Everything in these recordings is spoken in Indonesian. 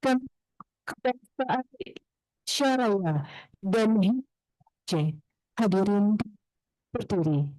kan kebangsaan Syarawa dan Aceh. Hadirin berdiri.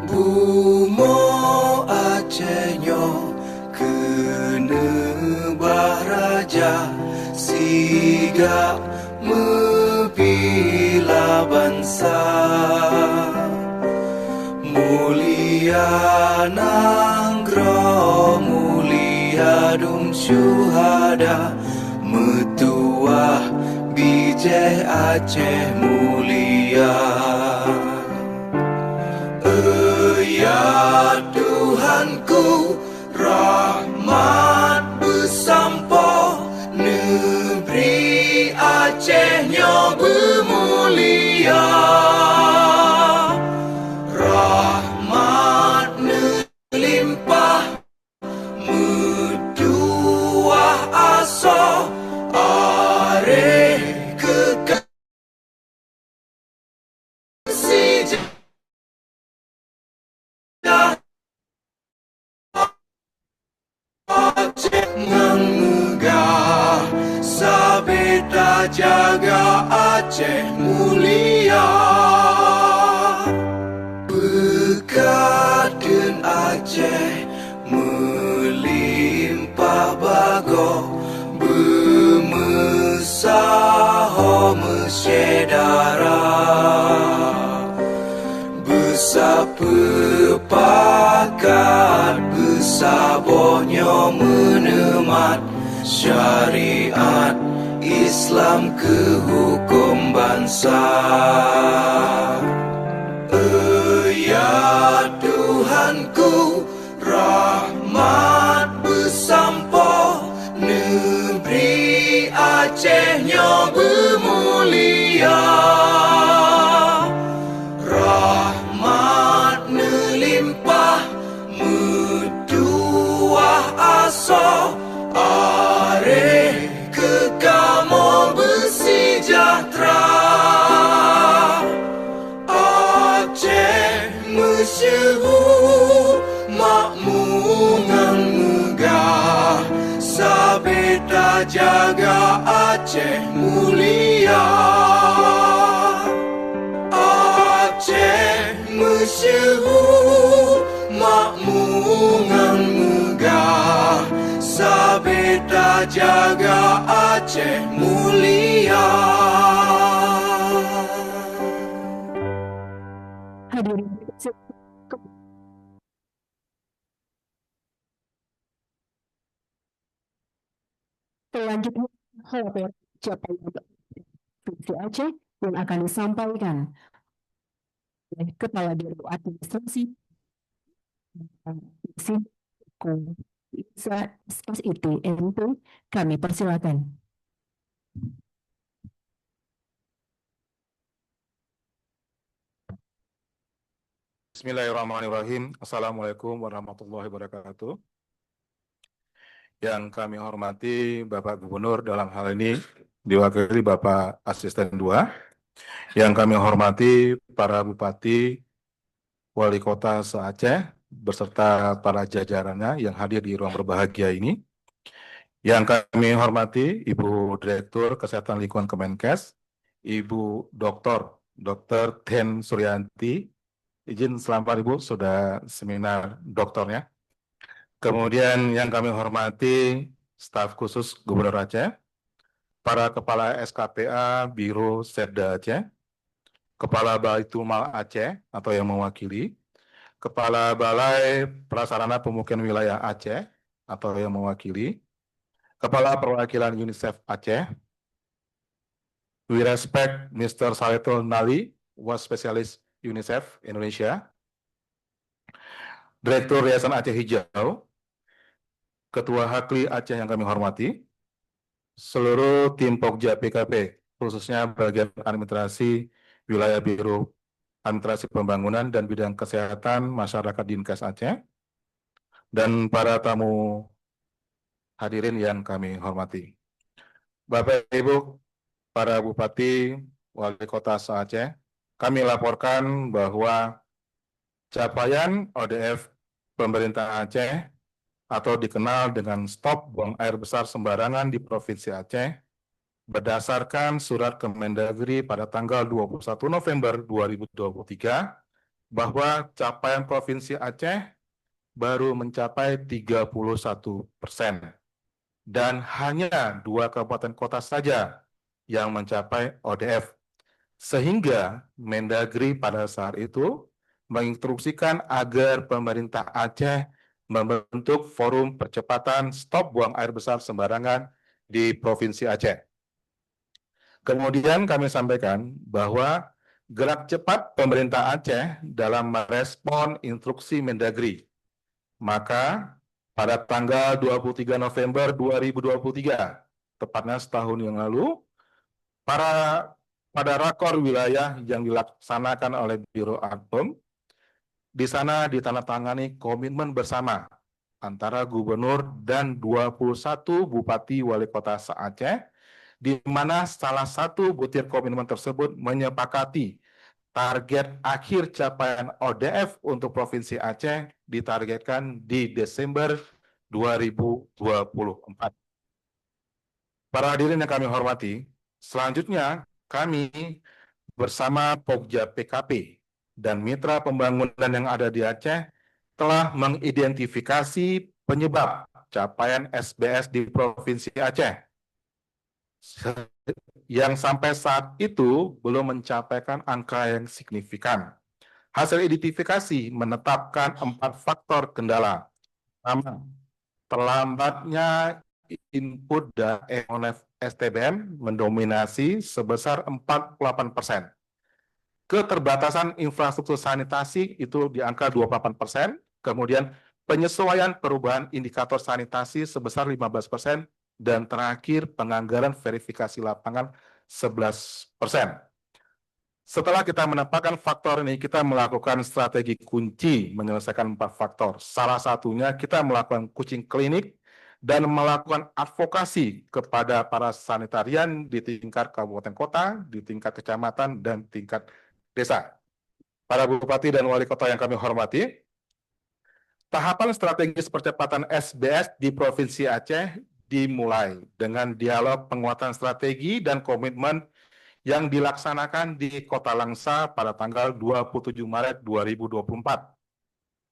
Bumo Acehnya kene Bahraja siga mebila bangsa mulia nanggro mulia dum syuhada metuah bijeh Aceh mulia. Ya Tuhanku, rahmat bersampo negeri Acehnya bermulia. Rahmat melimpah metuah asa areh kekasih Aceh megah sabeta jaga Aceh mulia. Berkat dan Aceh melimpah bago bermesaho mesyedara bersepakat bersabohnya menemat syariat Islam ke hukum bangsa. Ya Tuhanku, rahmat bersampo negeri Acehnya bermulia. Rahmat melimpah metuah asa areh kekamo bersejahtera. Aceh masyhur makmungan megah sabeta jaga Aceh mulia. Aceh masyhur makmungan megah sabeta jaga Aceh mulia. Selanjutnya, laporan capaian Provinsi Aceh yang akan disampaikan oleh Kepala Biro Administrasi SITNT. Kami persilakan. Bismillahirrahmanirrahim. Assalamualaikum warahmatullahi wabarakatuh. Yang kami hormati Bapak Gubernur, dalam hal ini diwakili Bapak Asisten 2. Yang kami hormati para Bupati, Wali Kota se-Aceh, beserta para jajarannya yang hadir di ruang berbahagia ini. Yang kami hormati Ibu Direktur Kesehatan Lingkungan Kemenkes, Ibu Dr. Ten Suryanti. Izin selamat Ibu, sudah seminar doktornya. Kemudian yang kami hormati staf khusus Gubernur Aceh, para Kepala SKPA Biro Setda Aceh, Kepala Baitumal Aceh atau yang mewakili, Kepala Balai Prasarana Pemukiman Wilayah Aceh atau yang mewakili, Kepala Perwakilan UNICEF Aceh. We respect Mr. Saletul Nali, was Specialist UNICEF Indonesia, Direktur Yayasan Aceh Hijau, Ketua Hakli Aceh yang kami hormati, seluruh tim Pokja PKP, khususnya bagian administrasi wilayah Biro Administrasi Pembangunan dan Bidang Kesehatan Masyarakat Dinkes Aceh, dan para tamu hadirin yang kami hormati. Bapak Ibu, para Bupati, Wali Kota se-Aceh, kami laporkan bahwa capaian ODF pemerintah Aceh atau dikenal dengan stop buang air besar sembarangan di Provinsi Aceh berdasarkan surat Kemendagri pada tanggal 21 November 2023 bahwa capaian Provinsi Aceh baru mencapai 31% dan hanya 2 kabupaten kota saja yang mencapai ODF, sehingga Mendagri pada saat itu menginstruksikan agar pemerintah Aceh membentuk forum percepatan stop buang air besar sembarangan di Provinsi Aceh. Kemudian kami sampaikan bahwa gerak cepat pemerintah Aceh dalam merespon instruksi Mendagri. Maka pada tanggal 23 November 2023, tepatnya setahun yang lalu, pada rakor wilayah yang dilaksanakan oleh Biro Adpem, di sana ditandatangani komitmen bersama antara gubernur dan 21 bupati wali kota se-Aceh, di mana salah satu butir komitmen tersebut menyepakati target akhir capaian ODF untuk Provinsi Aceh ditargetkan di Desember 2024. Para hadirin yang kami hormati, selanjutnya kami bersama Pokja PKP dan mitra pembangunan yang ada di Aceh telah mengidentifikasi penyebab capaian SBS di Provinsi Aceh yang sampai saat itu belum mencapaikan angka yang signifikan. Hasil identifikasi menetapkan 4 faktor kendala. Pertama, terlambatnya input dari STBM mendominasi sebesar 48%. Keterbatasan infrastruktur sanitasi itu di angka 28%, kemudian penyesuaian perubahan indikator sanitasi sebesar 15%, dan terakhir penganggaran verifikasi lapangan 11%. Setelah kita menetapkan faktor ini, kita melakukan strategi kunci menyelesaikan 4 faktor. Salah satunya kita melakukan kucing klinik dan melakukan advokasi kepada para sanitarian di tingkat kabupaten kota, di tingkat kecamatan, dan tingkat desa. Para bupati dan wali kota yang kami hormati, tahapan strategis percepatan SBS di Provinsi Aceh dimulai dengan dialog penguatan strategi dan komitmen yang dilaksanakan di Kota Langsa pada tanggal 27 Maret 2024.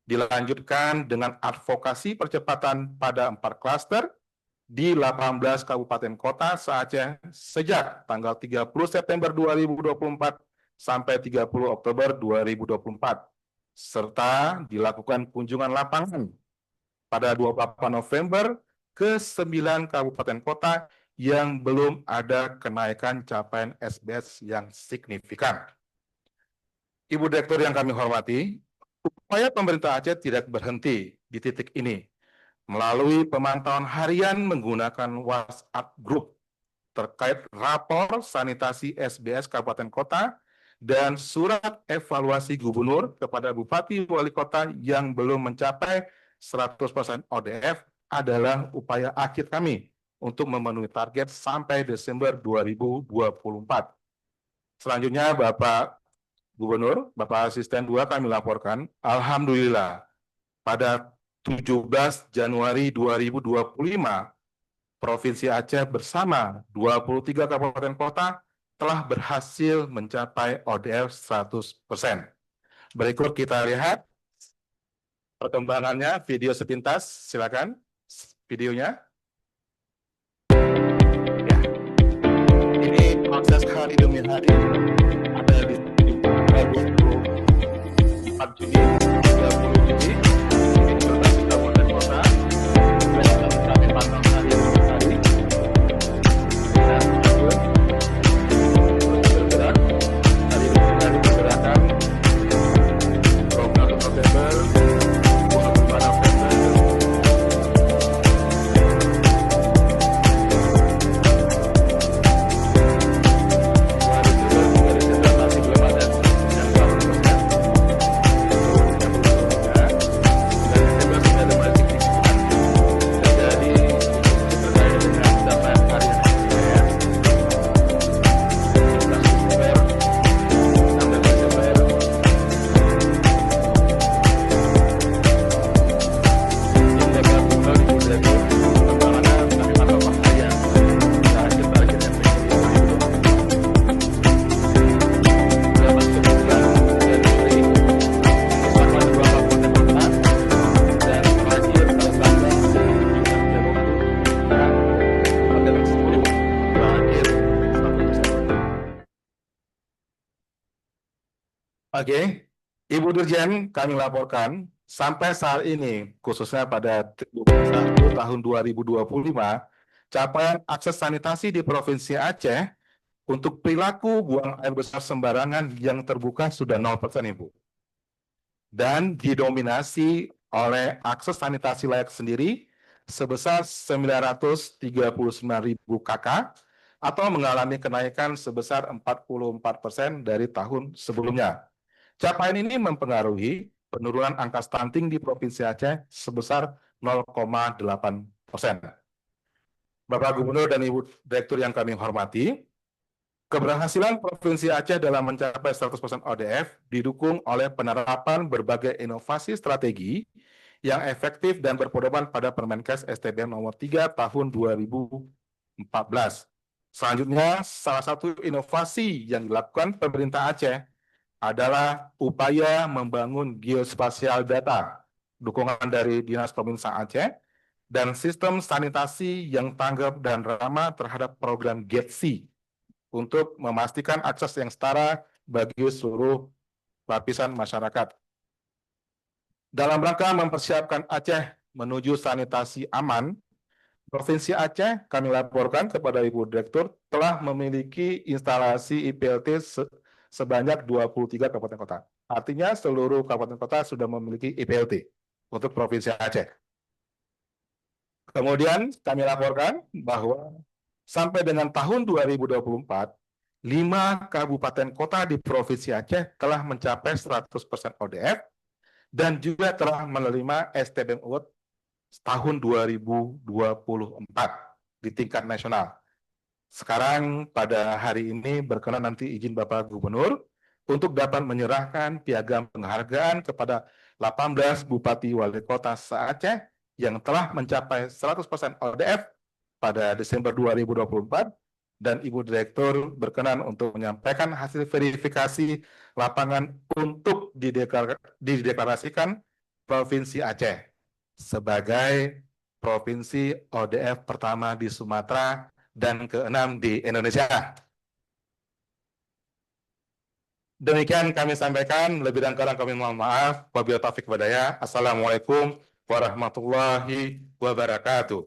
Dilanjutkan dengan advokasi percepatan pada 4 klaster di 18 kabupaten kota se-Aceh sejak tanggal 30 September 2024 sampai 30 Oktober 2024, serta dilakukan kunjungan lapangan pada 28 November ke 9 kabupaten kota yang belum ada kenaikan capaian SBS yang signifikan. Ibu Direktur yang kami hormati, upaya pemerintah Aceh tidak berhenti di titik ini. Melalui pemantauan harian menggunakan WhatsApp Group terkait rapor sanitasi SBS Kabupaten Kota dan surat evaluasi gubernur kepada Bupati Wali Kota yang belum mencapai 100% ODF adalah upaya akhir kami untuk memenuhi target sampai Desember 2024. Selanjutnya, Bapak Gubernur, Bapak Asisten 2 kami laporkan, Alhamdulillah, pada 17 Januari 2025, Provinsi Aceh bersama 23 kabupaten kota telah berhasil mencapai ODF 100%. Berikut kita lihat perkembangannya, video sepintas, silakan videonya. Ya, ini proses hari demi hari, ada di 24 Juni, 30 Juni, ini berbagai kabupaten kota, dan kami pantau hari demi hari, dan lanjut, terus bergerak, hari demi hari pergerakan, 21 November, 25 November, masih belum ada yang 100%. Oke, Ibu Dirjen, kami laporkan sampai saat ini, khususnya pada 31 tahun 2025, capaian akses sanitasi di Provinsi Aceh untuk perilaku buang air besar sembarangan yang terbuka sudah 0%, Ibu. Dan didominasi oleh akses sanitasi layak sendiri sebesar 939.000 KK atau mengalami kenaikan sebesar 44% dari tahun sebelumnya. Capaian ini mempengaruhi penurunan angka stunting di Provinsi Aceh sebesar 0,8%. Bapak Gubernur dan Ibu Direktur yang kami hormati, keberhasilan Provinsi Aceh dalam mencapai 100% ODF didukung oleh penerapan berbagai inovasi strategi yang efektif dan berpedoman pada Permenkes STBM nomor 3 tahun 2014. Selanjutnya, salah satu inovasi yang dilakukan pemerintah Aceh adalah upaya membangun geospasial data, dukungan dari Dinas Pemerintah Aceh, dan sistem sanitasi yang tanggap dan ramah terhadap program GETSI untuk memastikan akses yang setara bagi seluruh lapisan masyarakat. Dalam rangka mempersiapkan Aceh menuju sanitasi aman, Provinsi Aceh, kami laporkan kepada Ibu Direktur, telah memiliki instalasi IPLT sebanyak 23 kabupaten kota. Artinya seluruh kabupaten kota sudah memiliki IPLT untuk Provinsi Aceh. Kemudian kami laporkan bahwa sampai dengan tahun 2024, 5 kabupaten kota di Provinsi Aceh telah mencapai 100% ODF dan juga telah menerima STBM Award tahun 2024 di tingkat nasional. Sekarang pada hari ini berkenan nanti izin Bapak Gubernur untuk dapat menyerahkan piagam penghargaan kepada 18 Bupati Wali Kota se-Aceh yang telah mencapai 100% ODF pada Desember 2024, dan Ibu Direktur berkenan untuk menyampaikan hasil verifikasi lapangan untuk dideklarasikan Provinsi Aceh sebagai Provinsi ODF pertama di Sumatera dan ke-6 di Indonesia. Demikian kami sampaikan, lebih dan kurang kami mohon maaf. Wabillahi taufiq wal hidayah. Assalamualaikum warahmatullahi wabarakatuh.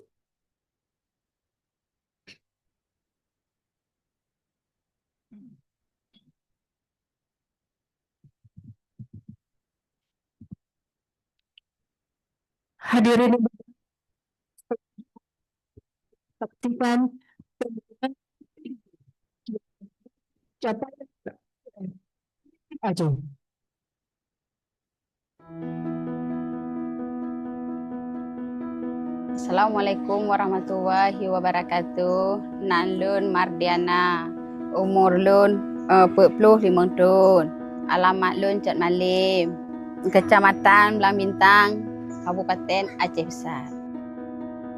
Hadirin yang saksikan capaian Aceh. Assalamualaikum warahmatullahi wabarakatuh. Nan lun Mardiana. Umur lun 45 tahun. Alamat lun Cot Malim. Kecamatan Belang Bintang, Kabupaten Aceh Besar.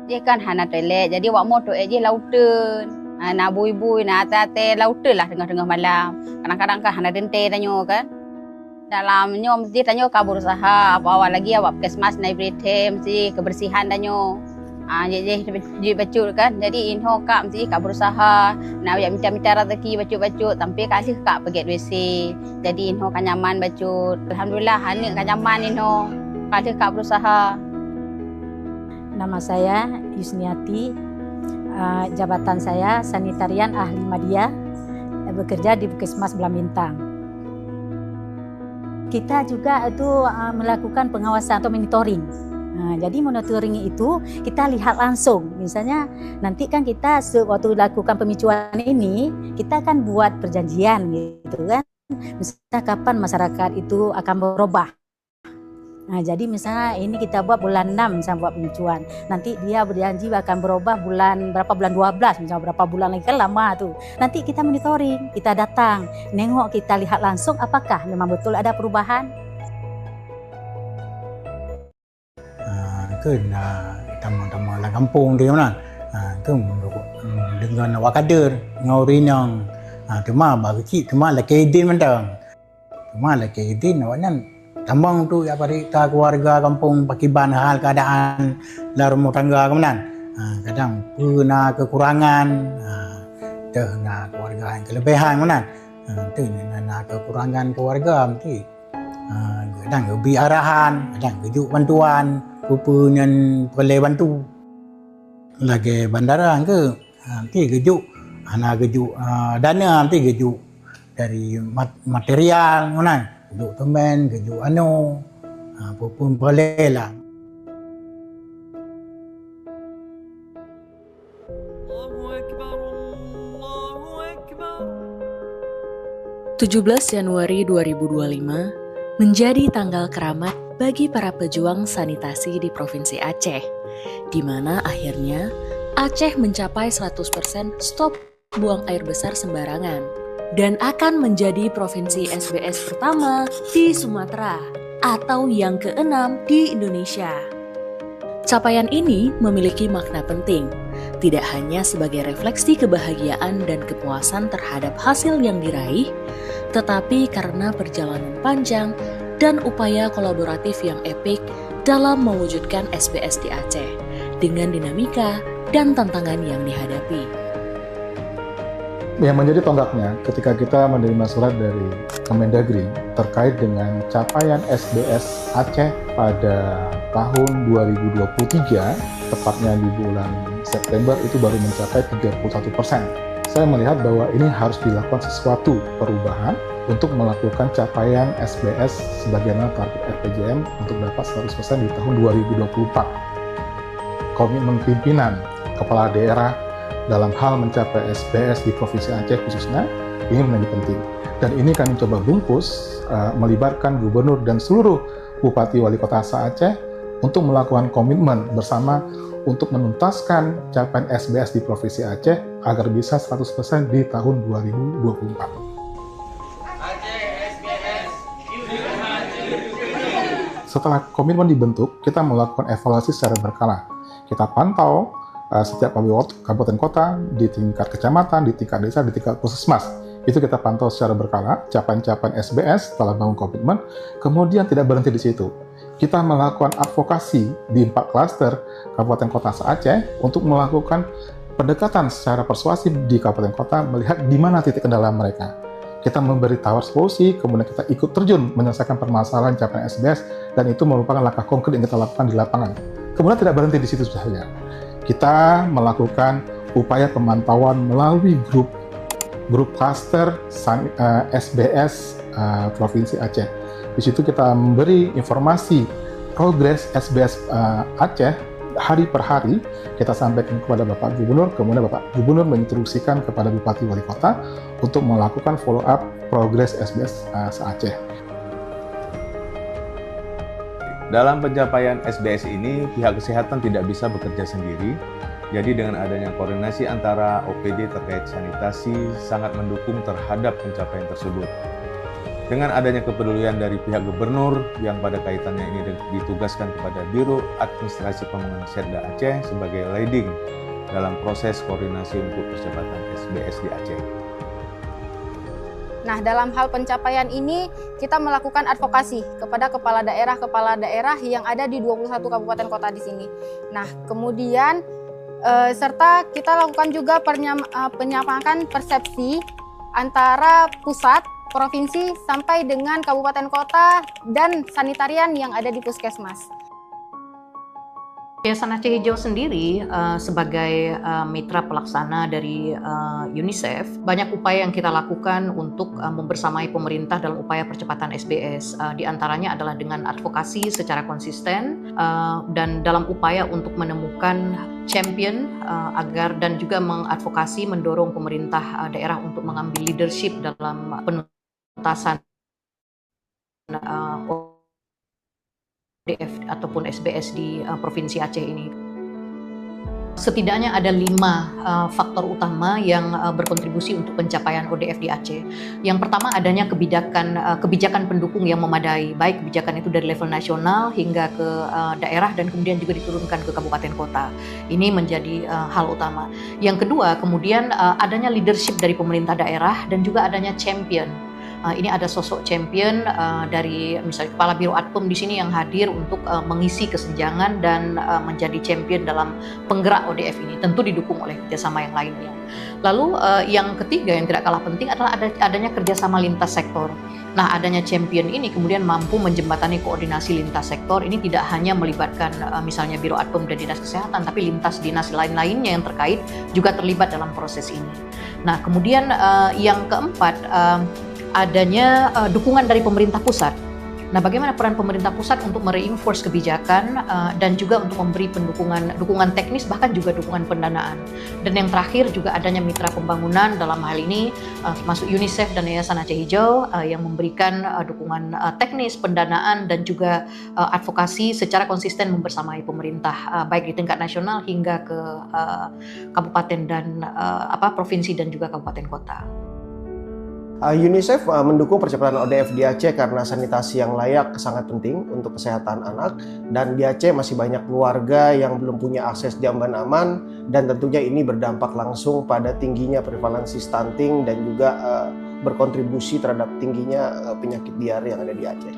Dia kan hana toilet. Jadi wak motor je lautan. Na bui-bui na ate lautan lah tengah-tengah malam. Kadang-kadang kan hana dente tanyo kan. Dalamnya mesti tanyo kabur usaha. Awal lagi awak puskesmas naik berita mesti kebersihan tanyo. Jadi bacut kan. Jadi inho kak mesti kak berusaha. Nak minta rezeki bacut-bacut. Tapi kak sih kak pergi WC. Jadi inho kan nyaman bacut. Alhamdulillah hanik kan nyaman inho. Kak sih kak berusaha. Nama saya Yusniati. Jabatan saya Sanitarian Ahli Media. Bekerja di Puskesmas Belang Bintang. Kita juga itu melakukan pengawasan atau monitoring. Jadi monitoring itu kita lihat langsung. Misalnya nanti kan kita waktu lakukan pemicuan ini kita kan buat perjanjian gitu kan. Misalnya kapan masyarakat itu akan berubah. Jadi misalnya ini kita buat bulan 6 misalnya buat pemicuan. Nanti dia berjanji akan berubah bulan 12 misalnya berapa bulan lagi kan lama tuh. Nanti kita monitoring, kita datang, nengok, kita lihat langsung apakah memang betul ada perubahan. Kan teman-teman dalam kampung dia mana kan dengan awak kader ngaurin yang cuma bagi cuma laki idin mentang cuma laki idin awaknya tambang tu ya parita keluarga kampung pakiban hal keadaan dalam rumah tangga kemenan kadang pernah kekurangan na keluarga yang kelebihan kemenan tu na kekurangan keluarga mesti kadang lebih arahan kadang kejuk bantuan punya boleh bantu lagi bandara ke nanti kejuk anak kejuk dana nanti kejuk dari material mana kejuk teman kejuk apapun boleh lah. Allahu Akbar, Allahu Akbar. 17 Januari 2025 menjadi tanggal keramat bagi para pejuang sanitasi di Provinsi Aceh, di mana akhirnya Aceh mencapai 100% stop buang air besar sembarangan dan akan menjadi provinsi SBS pertama di Sumatera atau yang ke-6 di Indonesia. Capaian ini memiliki makna penting, tidak hanya sebagai refleksi kebahagiaan dan kepuasan terhadap hasil yang diraih, tetapi karena perjalanan panjang dan upaya kolaboratif yang epik dalam mewujudkan SBS di Aceh dengan dinamika dan tantangan yang dihadapi. Yang menjadi tonggaknya ketika kita menerima surat dari Kemendagri terkait dengan capaian SBS Aceh pada tahun 2023, tepatnya di bulan September itu baru mencapai 31%. Saya melihat bahwa ini harus dilakukan sesuatu perubahan untuk melakukan capaian SBS sebagaimana target RPJM untuk dapat 100% di tahun 2024. Komitmen pimpinan kepala daerah dalam hal mencapai SBS di Provinsi Aceh khususnya ini menjadi penting. Dan ini kami coba bungkus melibatkan gubernur dan seluruh bupati wali kota Aceh untuk melakukan komitmen bersama untuk menuntaskan capaian SBS di Provinsi Aceh agar bisa 100% di tahun 2024. Setelah komitmen dibentuk, kita melakukan evaluasi secara berkala. Kita pantau setiap kabupaten kota, di tingkat kecamatan, di tingkat desa, di tingkat puskesmas. Itu kita pantau secara berkala, capaian-capaian SBS setelah bangun komitmen, kemudian tidak berhenti di situ. Kita melakukan advokasi di 4 klaster kabupaten kota se-Aceh untuk melakukan pendekatan secara persuasif di kabupaten kota, melihat di mana titik kendala mereka. Kita memberi tawar solusi, kemudian kita ikut terjun menyelesaikan permasalahan capaian SBS, dan itu merupakan langkah konkret yang kita lakukan di lapangan. Kemudian tidak berhenti di situ saja. Kita melakukan upaya pemantauan melalui grup klaster SBS Provinsi Aceh. Di situ kita memberi informasi progres SBS Aceh hari per hari kita sampaikan kepada Bapak Gubernur, kemudian Bapak Gubernur menginstruksikan kepada Bupati Wali Kota untuk melakukan follow up progres SBS Aceh. Dalam pencapaian SBS ini, pihak kesehatan tidak bisa bekerja sendiri. Jadi dengan adanya koordinasi antara OPD terkait sanitasi sangat mendukung terhadap pencapaian tersebut. Dengan adanya kepedulian dari pihak gubernur yang pada kaitannya ini ditugaskan kepada Biro Administrasi Pembangunan Setda Aceh sebagai leading dalam proses koordinasi untuk percepatan SBS di Aceh. Nah, dalam hal pencapaian ini kita melakukan advokasi kepada kepala daerah yang ada di 21 kabupaten kota di sini. Nah, kemudian serta kita lakukan juga penyampaian persepsi antara pusat, provinsi, sampai dengan kabupaten kota dan sanitarian yang ada di puskesmas. Yayasan Aceh Hijau sendiri sebagai mitra pelaksana dari UNICEF, banyak upaya yang kita lakukan untuk membersamai pemerintah dalam upaya percepatan SBS. Di antaranya adalah dengan advokasi secara konsisten dan dalam upaya untuk menemukan champion agar dan juga mengadvokasi mendorong pemerintah daerah untuk mengambil leadership dalam penuntasan ODF ataupun SBS di Provinsi Aceh ini. Setidaknya ada 5 faktor utama yang berkontribusi untuk pencapaian ODF di Aceh. Yang pertama adanya kebijakan pendukung yang memadai, baik kebijakan itu dari level nasional hingga ke daerah dan kemudian juga diturunkan ke kabupaten kota. Ini menjadi hal utama. Yang kedua, kemudian adanya leadership dari pemerintah daerah dan juga adanya champion. Ini ada sosok champion dari misalnya Kepala Biro Adpem di sini yang hadir untuk mengisi kesenjangan dan menjadi champion dalam penggerak ODF ini. Tentu didukung oleh kerjasama yang lainnya. Lalu yang ketiga yang tidak kalah penting adalah adanya kerjasama lintas sektor. Nah, adanya champion ini kemudian mampu menjembatani koordinasi lintas sektor. Ini tidak hanya melibatkan misalnya Biro Adpem dan Dinas Kesehatan, tapi lintas dinas lain-lainnya yang terkait juga terlibat dalam proses ini. Nah, kemudian yang keempat, adanya dukungan dari pemerintah pusat. Nah, bagaimana peran pemerintah pusat untuk mereinforce kebijakan dan juga untuk memberi dukungan teknis bahkan juga dukungan pendanaan. Dan yang terakhir juga adanya mitra pembangunan dalam hal ini termasuk UNICEF dan Yayasan Aceh Hijau yang memberikan dukungan teknis, pendanaan dan juga advokasi secara konsisten membersamai pemerintah baik di tingkat nasional hingga ke kabupaten dan provinsi dan juga kabupaten kota. UNICEF mendukung percepatan ODF di Aceh karena sanitasi yang layak sangat penting untuk kesehatan anak, dan di Aceh masih banyak keluarga yang belum punya akses jamban aman, dan tentunya ini berdampak langsung pada tingginya prevalensi stunting dan juga berkontribusi terhadap tingginya penyakit diare yang ada di Aceh.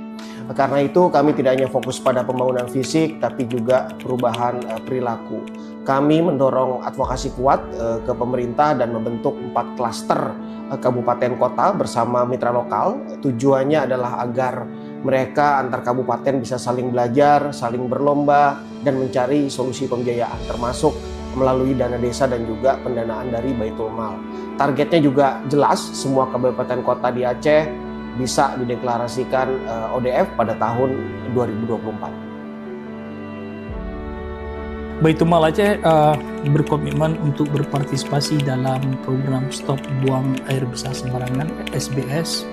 Karena itu kami tidak hanya fokus pada pembangunan fisik tapi juga perubahan perilaku. Kami mendorong advokasi kuat ke pemerintah dan membentuk 4 klaster kabupaten kota bersama mitra lokal. Tujuannya adalah agar mereka antar kabupaten bisa saling belajar, saling berlomba, dan mencari solusi pembiayaan termasuk melalui dana desa dan juga pendanaan dari Baitul Mal. Targetnya juga jelas, semua kabupaten kota di Aceh bisa dideklarasikan ODF pada tahun 2024. Baitul Mal Aceh berkomitmen untuk berpartisipasi dalam program Stop Buang Air Besar Sembarangan SBS,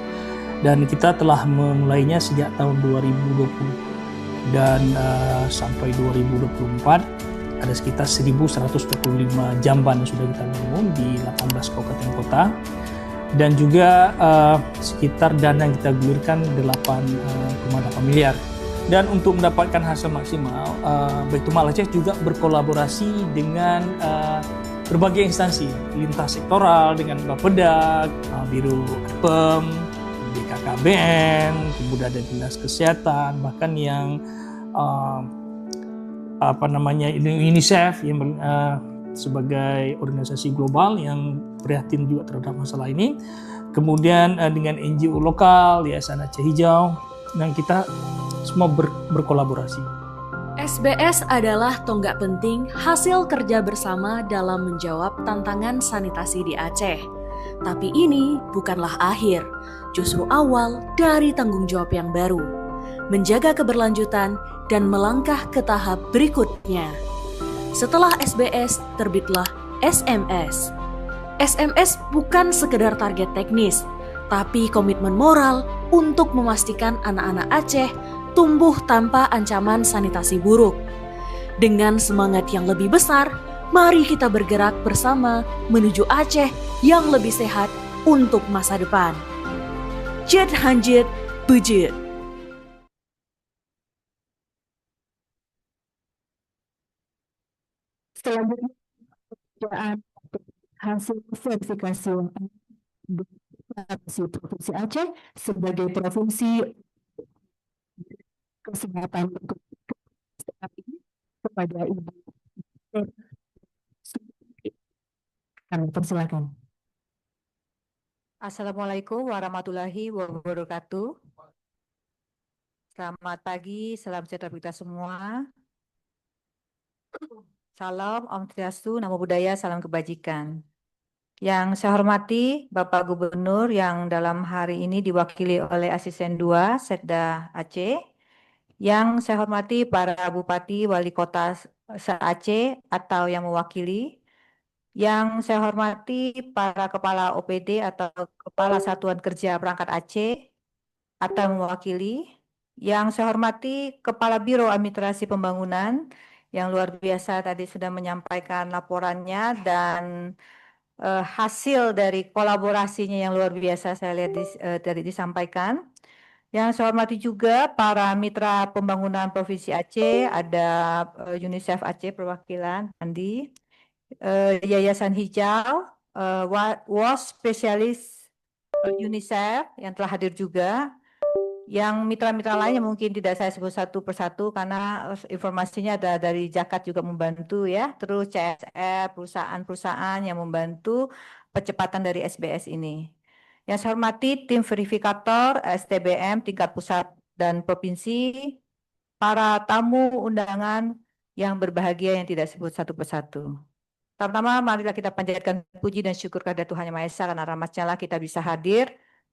dan kita telah memulainya sejak tahun 2020 dan sampai 2024 ada sekitar 1.145 jamban yang sudah kita bangun di 18 kabupaten kota, dan juga sekitar dana yang kita gulirkan 8,8 miliar. Dan untuk mendapatkan hasil maksimal, Baitul Mal Aceh juga berkolaborasi dengan berbagai instansi lintas sektoral dengan Bapeda, Biro Adpem, BKKBN, kemudian ada Dinas Kesehatan, bahkan yang UNICEF yang sebagai organisasi global yang prihatin juga terhadap masalah ini. Kemudian dengan NGO lokal, Yayasan Aceh Hijau, dan kita semua berkolaborasi. SBS adalah tonggak penting hasil kerja bersama dalam menjawab tantangan sanitasi di Aceh. Tapi ini bukanlah akhir, justru awal dari tanggung jawab yang baru. menjaga keberlanjutan, dan melangkah ke tahap berikutnya. Setelah SBS, terbitlah SMS. SMS bukan sekedar target teknis, tapi komitmen moral untuk memastikan anak-anak Aceh tumbuh tanpa ancaman sanitasi buruk. Dengan semangat yang lebih besar, mari kita bergerak bersama menuju Aceh yang lebih sehat untuk masa depan. Jet Hanjit Bujit. Selanjutnya, pekerjaan hasil verifikasi Provinsi Aceh sebagai provinsi kesehatan kepada Ibu. Kami persilakan. Assalamualaikum warahmatullahi wabarakatuh. Selamat pagi, salam sejahtera kita semua. Salam Om Swastiastu, Namo Buddhaya, salam kebajikan. Yang saya hormati Bapak Gubernur yang dalam hari ini diwakili oleh Asisten 2 Setda Aceh. Yang saya hormati para Bupati, Wali Kota se-Aceh atau yang mewakili. Yang saya hormati para Kepala OPD atau Kepala Satuan Kerja Perangkat Aceh atau yang mewakili. Yang saya hormati Kepala Biro Administrasi Pembangunan yang luar biasa tadi sudah menyampaikan laporannya dan hasil dari kolaborasinya yang luar biasa saya lihat tadi disampaikan. Yang saya hormati juga para mitra pembangunan Provinsi Aceh, ada UNICEF Aceh perwakilan, Andi, Yayasan Hijau, WAS spesialis UNICEF yang telah hadir juga. Yang mitra-mitra lainnya mungkin tidak saya sebut satu persatu karena informasinya ada dari Zakat juga membantu ya. Terus CSR, perusahaan-perusahaan yang membantu percepatan dari SBS ini. Yang saya hormati tim verifikator STBM tingkat pusat dan provinsi, para tamu undangan yang berbahagia yang tidak sebut satu persatu. Pertama, marilah kita panjatkan puji dan syukur kepada Tuhan Yang Maha Esa karena rahmat-Nya lah kita bisa hadir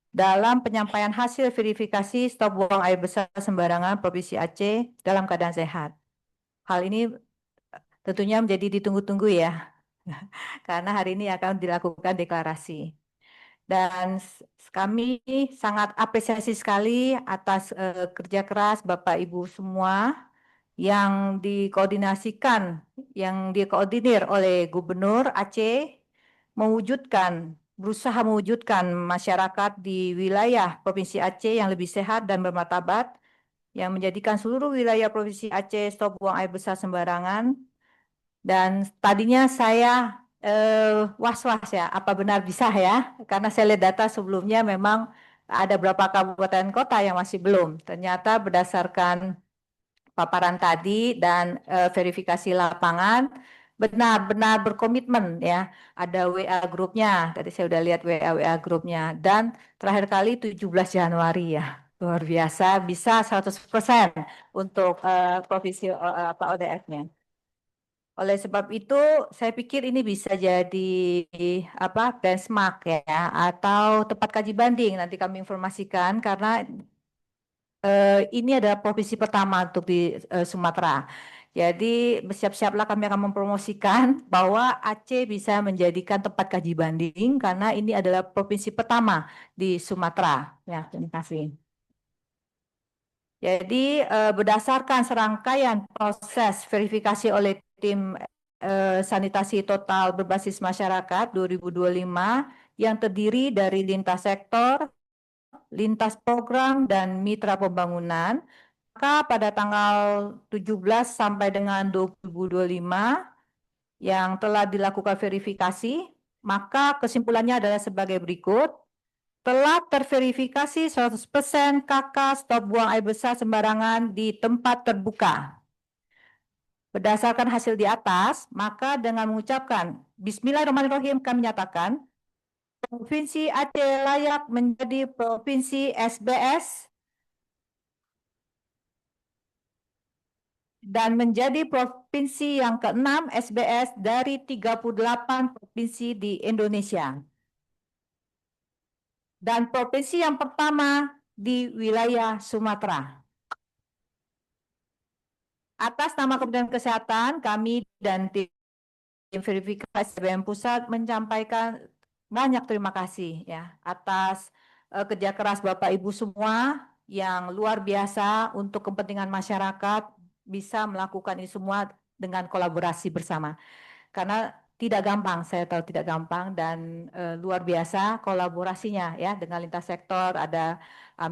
dalam penyampaian hasil verifikasi stop buang air besar sembarangan Provinsi Aceh dalam keadaan sehat. Hal ini tentunya menjadi ditunggu-tunggu ya, karena hari ini akan dilakukan deklarasi. Dan kami sangat apresiasi sekali atas kerja keras Bapak Ibu semua yang dikoordinasikan, yang dikoordinir oleh Gubernur Aceh berusaha mewujudkan masyarakat di wilayah Provinsi Aceh yang lebih sehat dan bermartabat, yang menjadikan seluruh wilayah Provinsi Aceh stop buang air besar sembarangan. Dan tadinya saya was-was ya, apa benar bisa ya? Karena saya lihat data sebelumnya memang ada beberapa kabupaten kota yang masih belum. Ternyata berdasarkan paparan tadi dan verifikasi lapangan, benar-benar berkomitmen ya. Ada WA grupnya, tadi saya udah lihat WA grupnya. Dan terakhir kali 17 Januari ya. Luar biasa, bisa 100% untuk provinsi ODF-nya. Oleh sebab itu, saya pikir ini bisa jadi benchmark ya, atau tempat kaji banding. Nanti kami informasikan karena ini adalah provinsi pertama untuk di Sumatera. Jadi bersiap-siaplah kami akan mempromosikan bahwa Aceh bisa menjadikan tempat kaji banding karena ini adalah provinsi pertama di Sumatera. Ya, terima kasih. Jadi berdasarkan serangkaian proses verifikasi oleh tim sanitasi total berbasis masyarakat 2025 yang terdiri dari lintas sektor, lintas program, dan mitra pembangunan, maka pada tanggal 17 sampai dengan 2025 yang telah dilakukan verifikasi, maka kesimpulannya adalah sebagai berikut. Telah terverifikasi 100% KK stop buang air besar sembarangan di tempat terbuka. Berdasarkan hasil di atas, maka dengan mengucapkan Bismillahirrahmanirrahim kami nyatakan Provinsi Aceh layak menjadi Provinsi SBS dan menjadi provinsi yang ke-6 SBS dari 38 provinsi di Indonesia. Dan provinsi yang pertama di wilayah Sumatera. Atas nama Kementerian Kesehatan, kami dan tim verifikasi SBM Pusat menyampaikan banyak terima kasih ya atas kerja keras Bapak Ibu semua yang luar biasa untuk kepentingan masyarakat bisa melakukan ini semua dengan kolaborasi bersama. Karena tidak gampang, saya tahu tidak gampang dan luar biasa kolaborasinya ya dengan lintas sektor, ada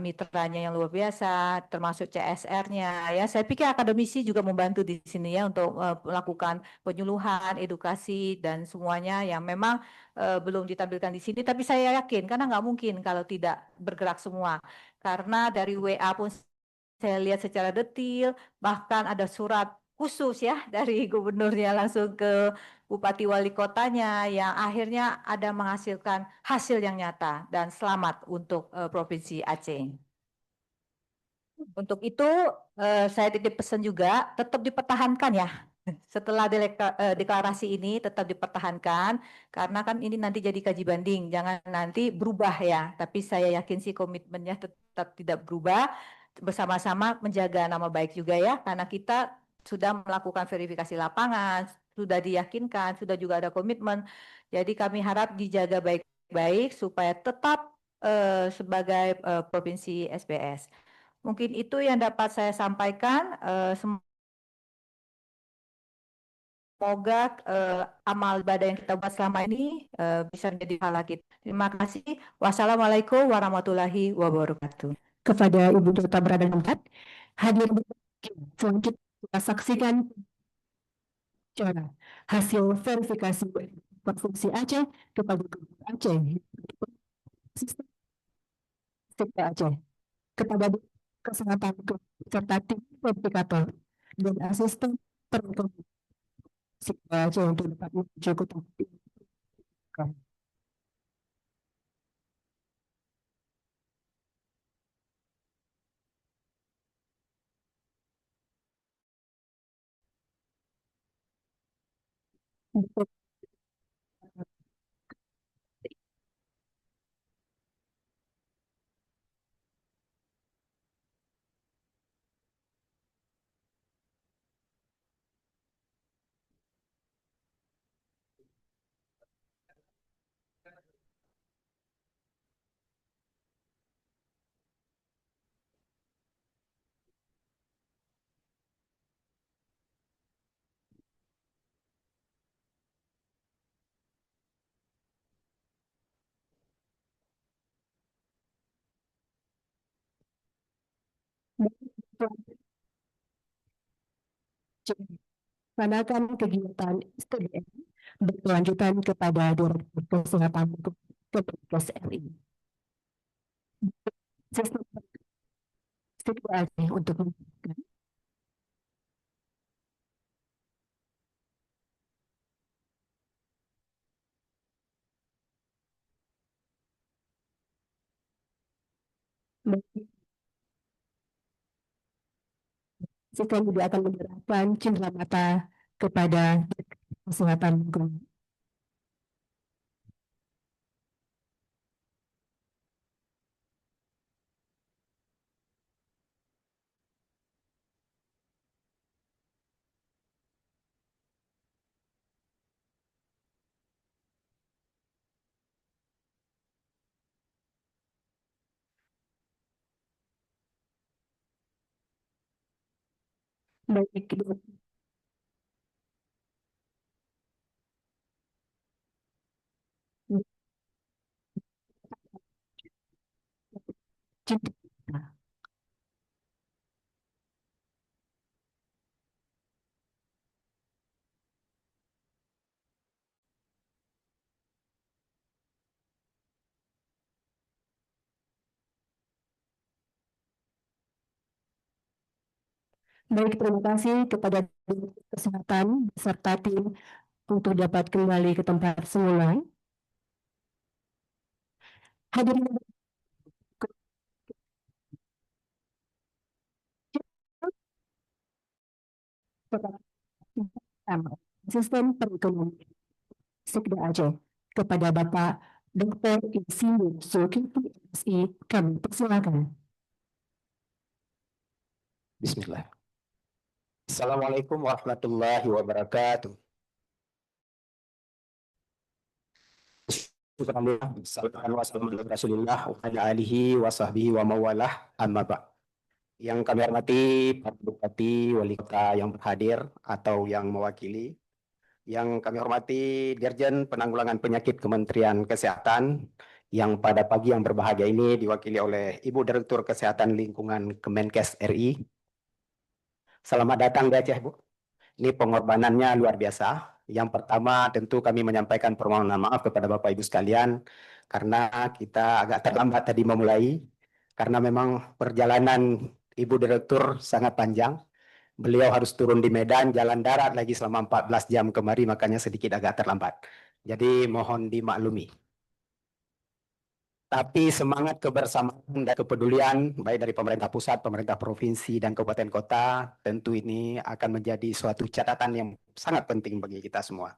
mitranya yang luar biasa, termasuk CSR-nya ya. Saya pikir akademisi juga membantu di sini ya untuk melakukan penyuluhan, edukasi dan semuanya yang memang belum ditampilkan di sini. Tapi saya yakin karena nggak mungkin kalau tidak bergerak semua. Karena dari WA pun saya lihat secara detail, bahkan ada surat khusus ya dari gubernurnya langsung ke bupati wali kotanya yang akhirnya ada menghasilkan hasil yang nyata dan selamat untuk Provinsi Aceh. Untuk itu saya titip pesan juga tetap dipertahankan ya. Setelah deklarasi ini tetap dipertahankan karena kan ini nanti jadi kaji banding, jangan nanti berubah ya. Tapi saya yakin sih komitmennya tetap tidak berubah, bersama-sama menjaga nama baik juga ya karena kita sudah melakukan verifikasi lapangan, sudah diyakinkan, sudah juga ada komitmen. Jadi kami harap dijaga baik-baik supaya tetap sebagai provinsi SBS. Mungkin itu yang dapat saya sampaikan. Semoga amal ibadah yang kita buat selama ini bisa menjadi pahala kita. Terima kasih. Wassalamualaikum warahmatullahi wabarakatuh. Kepada Ibu Duta berada di tempat, hadir selanjutnya kita saksikan cara hasil verifikasi Provinsi Aceh kepada Gubernur Aceh, Sistem Aceh, kepada Kesehatan serta tim verifikator dan asisten perlindungan Aceh untuk dapat mencukupi. Melaksanakan kegiatan STBM berkelanjutan kepada Direktur Kesehatan Kemenkes RI. Sistem Aceh untuk memberikan sistem juga akan menyerahkan cindera mata kepada kesehatan lingkungan. Baik, baik, terima kasih kepada Direktur Kesehatan beserta tim untuk dapat kembali ke tempat semula. Hadirin Sistem Perekonomian Sekda Aceh kepada Bapak Dr. Insinyur Zulkifli SI, kami persilakan. Bismillah. Assalamualaikum warahmatullahi wabarakatuh. Assalamualaikum Rasulullah wa ala alihi wa sahbihi wa mawalah amma ba'. Yang kami hormati para bupati, wali kota yang berhadir atau yang mewakili. Yang kami hormati Dirjen Penanggulangan Penyakit Kementerian Kesehatan yang pada pagi yang berbahagia ini diwakili oleh Ibu Direktur Kesehatan Lingkungan Kemenkes RI. Selamat datang di Aceh, Bu. Ini pengorbanannya luar biasa. Yang pertama tentu kami menyampaikan permohonan maaf kepada Bapak Ibu sekalian karena kita agak terlambat tadi memulai karena memang perjalanan Ibu Direktur sangat panjang. Beliau harus turun di Medan, jalan darat lagi selama 14 jam kemari, makanya sedikit agak terlambat. Jadi mohon dimaklumi. Tapi semangat kebersamaan dan kepedulian baik dari pemerintah pusat, pemerintah provinsi, dan kabupaten kota tentu ini akan menjadi suatu catatan yang sangat penting bagi kita semua.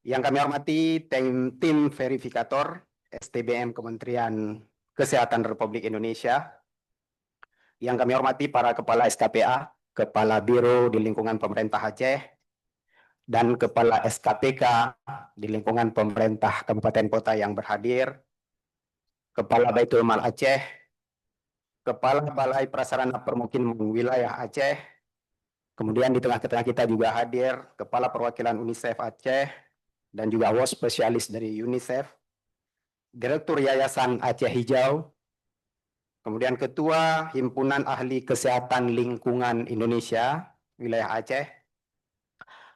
Yang kami hormati tim verifikator STBM Kementerian Kesehatan Republik Indonesia. Yang kami hormati para kepala SKPA, kepala biro di lingkungan pemerintah Aceh, dan kepala SKPK di lingkungan pemerintah kabupaten kota yang berhadir, Kepala Baitul Mal Aceh, Kepala Balai Prasarana Permukiman Wilayah Aceh, kemudian di tengah-tengah kita juga hadir Kepala Perwakilan UNICEF Aceh, dan juga WOS spesialis dari UNICEF, Direktur Yayasan Aceh Hijau, kemudian Ketua Himpunan Ahli Kesehatan Lingkungan Indonesia, Wilayah Aceh,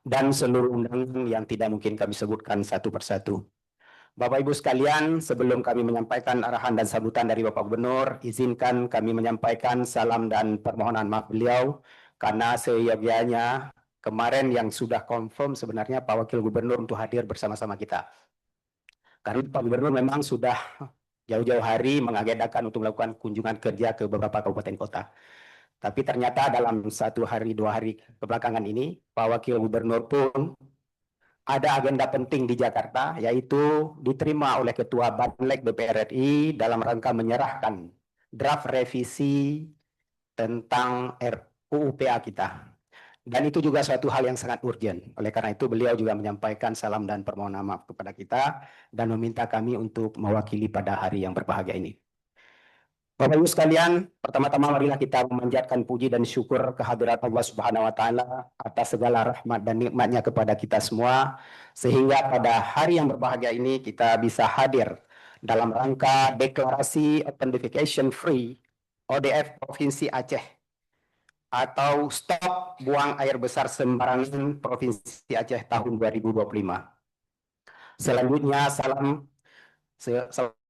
dan seluruh undangan yang tidak mungkin kami sebutkan satu persatu. Bapak Ibu sekalian, sebelum kami menyampaikan arahan dan sambutan dari Bapak Gubernur, izinkan kami menyampaikan salam dan permohonan maaf beliau karena seyogyanya kemarin yang sudah confirm sebenarnya Pak Wakil Gubernur untuk hadir bersama-sama kita. Karena Pak Gubernur memang sudah jauh-jauh hari mengagendakan untuk melakukan kunjungan kerja ke beberapa kabupaten kota. Tapi ternyata dalam 1 hari 2 hari kebelakangan ini, Pak Wakil Gubernur pun ada agenda penting di Jakarta, yaitu diterima oleh Ketua Banlek DPR RI dalam rangka menyerahkan draft revisi tentang RUU PA kita. Dan itu juga suatu hal yang sangat urgent. Oleh karena itu beliau juga menyampaikan salam dan permohonan maaf kepada kita dan meminta kami untuk mewakili pada hari yang berbahagia ini. Bapak Ibu sekalian, pertama-tama marilah kita memanjatkan puji dan syukur kehadirat Allah Subhanahu wa taala atas segala rahmat dan nikmatnya kepada kita semua sehingga pada hari yang berbahagia ini kita bisa hadir dalam rangka deklarasi Authentication Free ODF Provinsi Aceh atau Stop Buang Air Besar Sembarangan Provinsi Aceh tahun 2025. Selanjutnya salam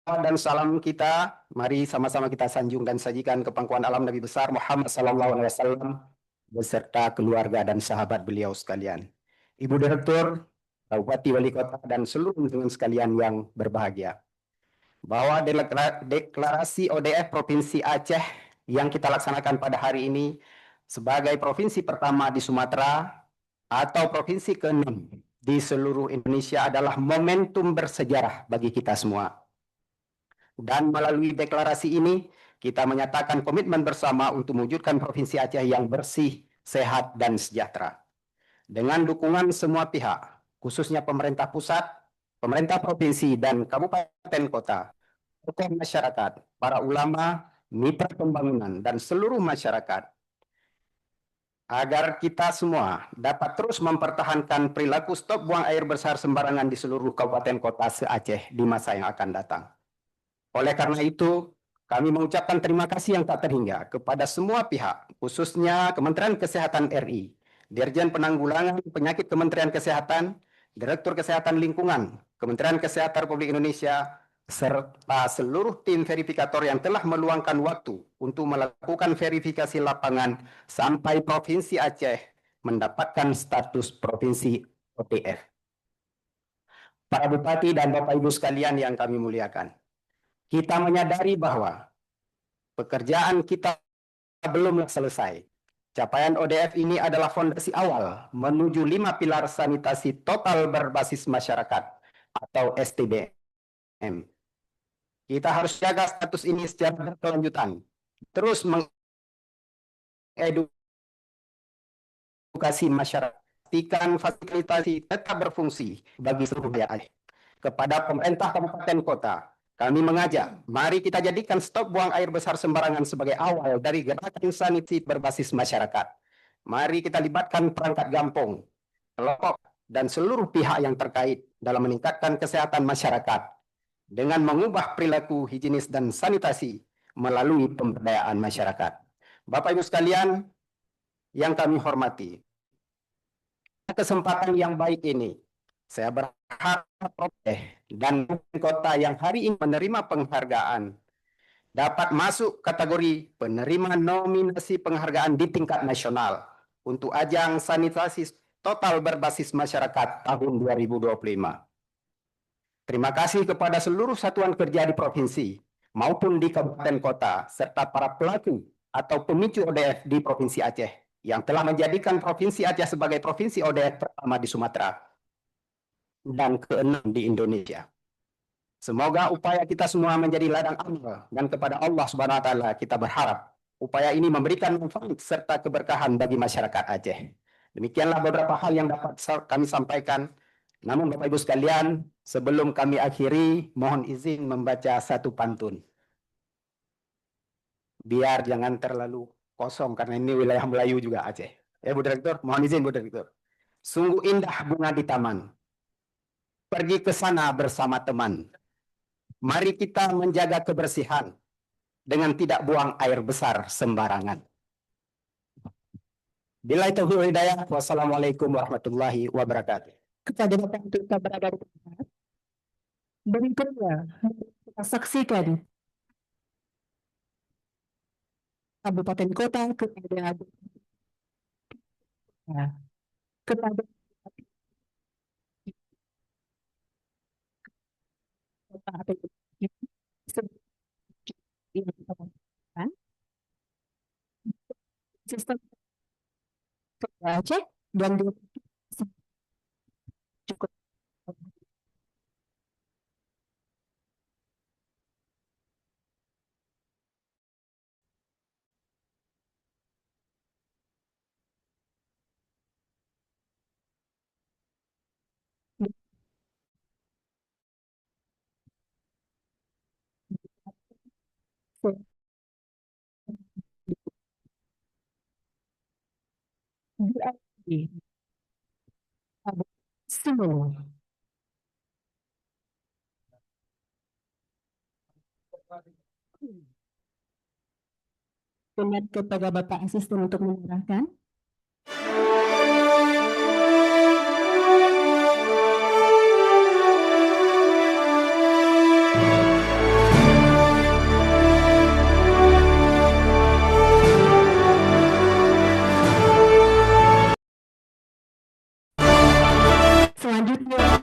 dan salam kita, mari sama-sama kita sanjung dan sajikan ke pangkuan alam Nabi besar Muhammad SAW beserta keluarga dan sahabat beliau sekalian. Ibu Direktur, Bupati, Wali Kota, dan seluruh lingkungan sekalian yang berbahagia. Bahwa deklarasi ODF Provinsi Aceh yang kita laksanakan pada hari ini sebagai provinsi pertama di Sumatera atau provinsi ke-6 di seluruh Indonesia adalah momentum bersejarah bagi kita semua. Dan melalui deklarasi ini, kita menyatakan komitmen bersama untuk mewujudkan Provinsi Aceh yang bersih, sehat, dan sejahtera. Dengan dukungan semua pihak, khususnya pemerintah pusat, pemerintah provinsi, dan kabupaten kota, tokoh masyarakat, para ulama, mitra pembangunan, dan seluruh masyarakat, agar kita semua dapat terus mempertahankan perilaku stop buang air besar sembarangan di seluruh kabupaten kota se-Aceh di masa yang akan datang. Oleh karena itu, kami mengucapkan terima kasih yang tak terhingga kepada semua pihak, khususnya Kementerian Kesehatan RI, Dirjen Penanggulangan Penyakit Kementerian Kesehatan, Direktur Kesehatan Lingkungan, Kementerian Kesehatan Republik Indonesia, serta seluruh tim verifikator yang telah meluangkan waktu untuk melakukan verifikasi lapangan sampai Provinsi Aceh mendapatkan status Provinsi ODF. Para Bupati dan Bapak Ibu sekalian yang kami muliakan, kita menyadari bahwa pekerjaan kita belum selesai. Capaian ODF ini adalah fondasi awal menuju 5 pilar sanitasi total berbasis masyarakat atau STBM. Kita harus jaga status ini secara berkelanjutan, terus mengedukasi edukasi masyarakat, pastikan fasilitasi tetap berfungsi bagi seluruh rakyat Aceh. Kepada pemerintah kabupaten kota, kami mengajak, mari kita jadikan stop buang air besar sembarangan sebagai awal dari gerakan sanitasi berbasis masyarakat. Mari kita libatkan perangkat kampung, kelompok, dan seluruh pihak yang terkait dalam meningkatkan kesehatan masyarakat dengan mengubah perilaku higienis dan sanitasi melalui pemberdayaan masyarakat. Bapak Ibu sekalian yang kami hormati, kesempatan yang baik ini, saya berharap dan kota yang hari ini menerima penghargaan dapat masuk kategori penerima nominasi penghargaan di tingkat nasional untuk ajang sanitasi total berbasis masyarakat tahun 2025. Terima kasih kepada seluruh satuan kerja di provinsi maupun di kabupaten kota serta para pelaku atau pemicu ODF di Provinsi Aceh yang telah menjadikan Provinsi Aceh sebagai Provinsi ODF pertama di Sumatera dan ke-6 di Indonesia. Semoga upaya kita semua menjadi ladang amal dan kepada Allah Subhanahu wa taala kita berharap upaya ini memberikan manfaat serta keberkahan bagi masyarakat Aceh. Demikianlah beberapa hal yang dapat kami sampaikan. Namun Bapak Ibu sekalian, sebelum kami akhiri, mohon izin membaca satu pantun. Biar jangan terlalu kosong karena ini wilayah Melayu juga Aceh. Ya Bu Direktur, mohon izin Bu Direktur. Sungguh indah bunga di taman. Pergi ke sana bersama teman. Mari kita menjaga kebersihan dengan tidak buang air besar sembarangan. Billahi taufiq wal hidayah. Wassalamualaikum warahmatullahi wabarakatuh. Kepada Bapak untuk kita berada di tempat. Berikutnya, kita saksikan kabupaten kota kepada kota atau yang kita lakukan sistem Aceh dan cukup semua. Kemudian kepada Bapak Asisten untuk menyerahkan. Selanjutnya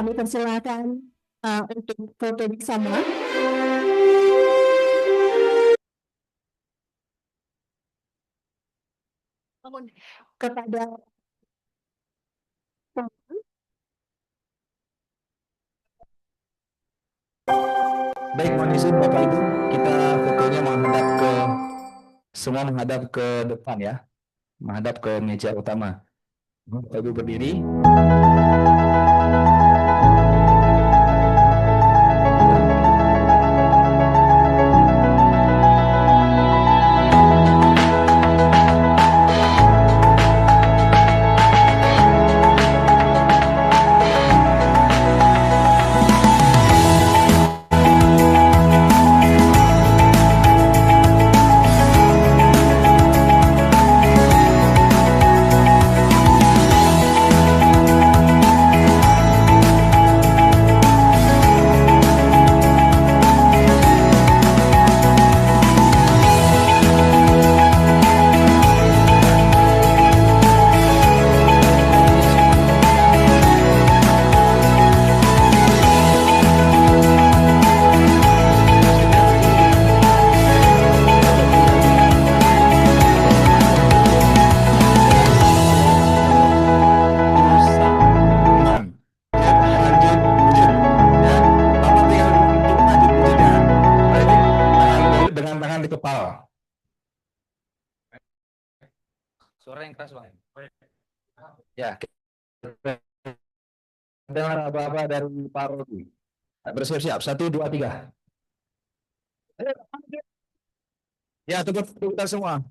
kami persilakan untuk foto bersama. Kepada baik, mohon izin Bapak Ibu, kita fotonya semua menghadap ke depan ya, menghadap ke meja utama. Bapak Ibu berdiri. dengan tangan di kepala. Suara yang keras, Bang. Ya. Dengar aba-aba dari Pak Rodi. Bersiap-siap. 1, 2, 3. Ya, tepuk kita semua.